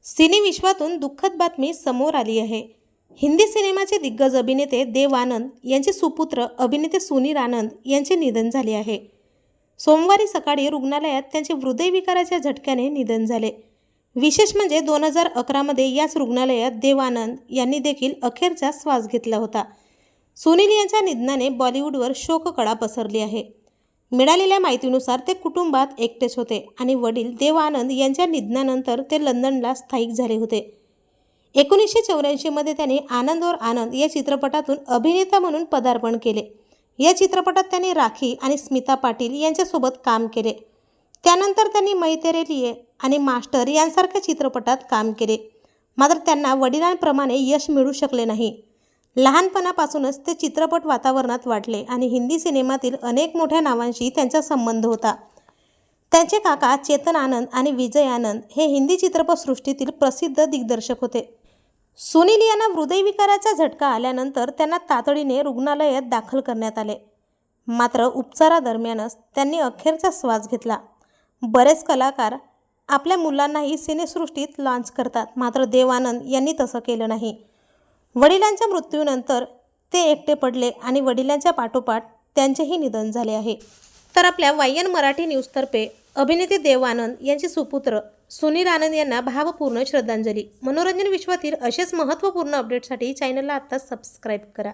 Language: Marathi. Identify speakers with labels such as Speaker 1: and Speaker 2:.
Speaker 1: सिने विश्वातून दुःखद बातमी समोर आली आहे। हिंदी सिनेमाचे दिग्गज अभिनेते देव आनंद यांचे सुपुत्र अभिनेते सुनील आनंद यांचे निधन झाले आहे। सोमवारी सकाळी रुग्णालयात त्यांचे हृदयविकाराच्या झटक्याने निधन झाले। विशेष म्हणजे 2011 मध्ये याच रुग्णालयात देव आनंद यांनी देखील अखेरचा श्वास घेतला होता। सुनील यांच्या निधनाने बॉलिवूडवर शोककळा पसरली आहे। मिळालेल्या माहितीनुसार ते कुटुंबात एकटेच होते आणि वडील देव आनंद यांच्या निधनानंतर ते लंडनला स्थायिक झाले होते। 1984 मध्ये त्यांनी आनंद और आनंद या चित्रपटातून अभिनेता म्हणून पदार्पण केले। या चित्रपटात त्यांनी राखी आणि स्मिता पाटील यांच्यासोबत काम केले। त्यानंतर त्यांनी मै तेरे लिए आणि मास्टर यांसारख्या चित्रपटात काम केले, मात्र त्यांना वडिलांप्रमाणे यश मिळू शकले नाही। लहानपणापासूनच ते चित्रपट वातावरणात वाढले आणि हिंदी सिनेमातील अनेक मोठ्या नावांशी त्यांचा संबंध होता। त्यांचे काका चेतन आनंद आणि विजय आनंद हे हिंदी चित्रपटसृष्टीतील प्रसिद्ध दिग्दर्शक होते। सुनील यांना हृदयविकाराचा झटका आल्यानंतर त्यांना तातडीने रुग्णालयात दाखल करण्यात आले, मात्र उपचारादरम्यानच त्यांनी अखेरचा श्वास घेतला। बरेच कलाकार आपल्या मुलांनाही सिनेसृष्टीत लॉन्च करतात, मात्र देव आनंद यांनी तसं केलं नाही। वडिलांच्या मृत्यूनंतर ते एकटे पडले आणि वडिलांच्या पाठोपाठ त्यांचेही निधन झाले आहे। तर आपल्या वायन मराठी न्यूजतर्फे अभिनेते देव आनंद यांचे सुपुत्र सुनील आनंद यांना भावपूर्ण श्रद्धांजली। मनोरंजन विश्वातील असेच महत्त्वपूर्ण अपडेटसाठी चॅनलला आत्ताच सबस्क्राईब करा।